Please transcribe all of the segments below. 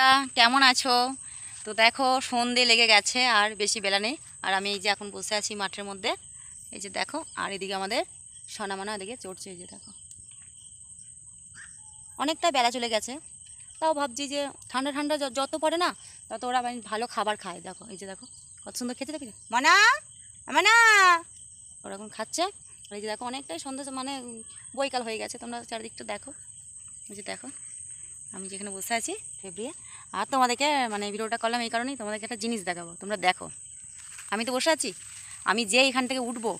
বন্ধুরা কেমন আছো? তো দেখো সন্ধে লেগে গেছে আর বেশি বেলা নেই। আর আমি এই যে এখন বসে আছি মাঠের মধ্যে, এই যে দেখো। আর এদিকে আমাদের সোনামানা এদিকে চড়ছে, এই যে দেখো। অনেকটা বেলা চলে গেছে, তাও ভাবছি যে ঠান্ডা ঠান্ডা যত পড়ে না তত ওরা ভালো খাবার খায়। দেখো এই যে দেখো কত সুন্দর খেতে, দেখি মানা মানা ওরা এখন খাচ্ছে। আর এই যে দেখো অনেকটাই সন্ধ্যা মানে বৈকাল হয়ে গেছে, তোমরা চারিদিকটা দেখো। এই যে দেখো আমি যেখানে বসে আছি ফেব্রিয়ে। আর তোমাদেরকে মানে ভিডিওটা করলাম এই কারণেই, তোমাদেরকে একটা জিনিস দেখাবো। তোমরা দেখো আমি তো বসে আছি, আমি যে এখান থেকে উঠবো,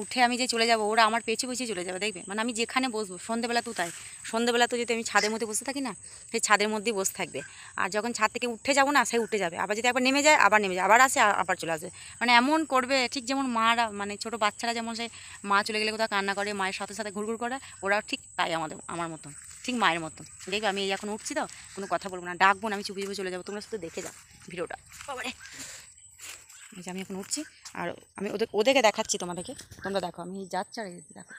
উঠে আমি যে চলে যাব, ওরা আমার পেছিয়ে পেছিয়ে চলে যাবে, দেখবে। মানে আমি যেখানে বসবো সন্ধ্যেবেলা তো তাই, সন্ধ্যেবেলা তো যদি আমি ছাদের মধ্যে বসে থাকি না, সেই ছাদের মধ্যেই বসে থাকবে। আর যখন ছাদ থেকে উঠে যাবো না, সেই উঠে যাবে। আবার যদি একবার নেমে যায় আবার নেমে যায়, আবার আসে আবার চলে আসে। মানে এমন করবে ঠিক যেমন মারা, মানে ছোটো বাচ্চারা যেমন সেই মা চলে গেলে কোথাও কান্না করে, মায়ের সাথে সাথে ঘুরঘুর করে, ওরাও ঠিক তাই আমার মতন, ঠিক মায়ের মতন। দেখবে আমি এখন উঠছি তো, কোনো কথা বলবো না, ডাকবো না, আমি চুপি চুপি চলে যাবো। তোমরা শুধু দেখে যাও ভিডিওটা। বাবারে এই যে আমি এখন উঠছি আর আমি ওদেরকে দেখাচ্ছি তোমাদেরকে। তোমরা দেখো আমি যাচ্ছি আর দেখো,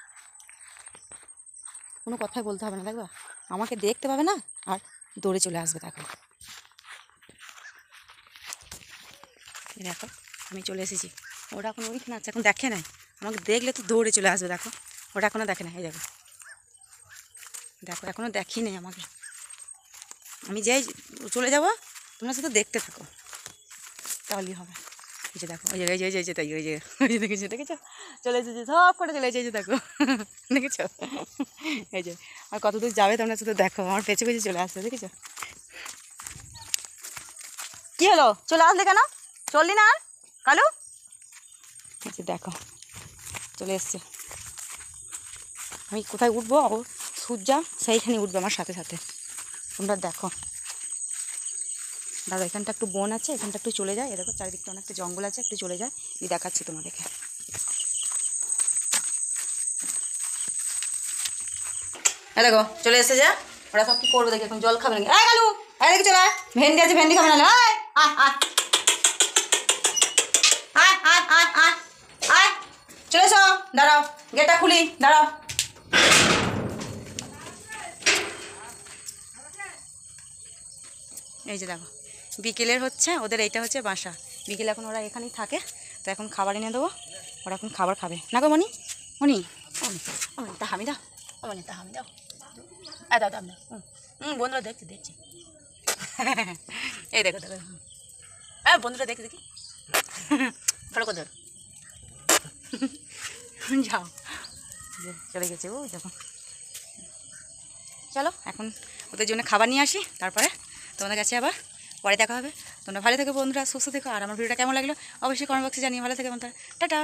কোনো কথাই বলতে হবে না, দেখবা আমাকে দেখতে পাবে না আর দৌড়ে চলে আসবে। দেখো দেখো আমি চলে এসেছি, ওরা এখন ওইখানে আছে, এখন দেখে নাই, আমাকে দেখলে তো দৌড়ে চলে আসবে। দেখো ওরা এখনও দেখে না, এই দেখো দেখো এখনও দেখি নেই আমাকে। আমি যেই চলে যাবো তোমরা শুধু দেখতে থাকো, তাহলেই হবে। এই যে দেখো ওই জায়গায় এই যে তাই, ওই যে দেখেছো দেখেছো চলে এসেছে, সব করে চলে এসেছে, দেখো দেখেছো। এই যে আর কত দূর যাবে তোমরা শুধু দেখো, আমার পেছে পেছে চলে আসছে, দেখেছো। কি হলো, চলে আসলে কেন? চললি না আর কালু? এই যে দেখো চলে এসছে। আমি কোথায় উঠবো, ও সূর্যা সেইখানে উঠবে আমার সাথে সাথে। তোমরা দেখো দাদা, এখানটা একটু বন আছে, এখানটা একটু চলে যায়, এ দেখো চারিদিকটা অনেকটা জঙ্গল আছে, একটু চলে যায়, এই দেখাচ্ছি তোমাদেরকে। হ্যাঁ দেখো চলে এসে যা, ওরা সব কি করবে দেখি, এখন জল খাবে নাকি? কালু দেখি চলে আয়, ভেন্ডি আছে, ভেন্ডি খাবে না? আয় চলে এসো, দাঁড়াও গেটটা খুলি, দাঁড়াও। এই যে দেখো বিকেলের হচ্ছে ওদের, এইটা হচ্ছে বাসা। বিকেলে এখন ওরা এখানেই থাকে, তো এখন খাবার এনে দেবো, ওরা এখন খাবার খাবে। না গো মনি, মনি তা হামি দাও, মনি তা হামি দাও, দাও দাও দাও। বন্ধুরা দেখছি দেখছি, এই দেখো দেখো, হ্যাঁ বন্ধুরা দেখি দেখি, ভালো করে ধরো, যাও চলে গেছে ও যখন। চলো এখন ওদের জন্য খাবার নিয়ে আসি, তারপরে তোমাদের কাছে আবার পরে দেখা হবে। তোমরা ভালো থেকো বন্ধুরা, সুস্থ থেকো। আর আমার ভিডিওটা কেমন লাগলো অবশ্যই কমেন্ট বক্সে জানিয়ে। ভালো থেকো বন্ধুরা, টাটা।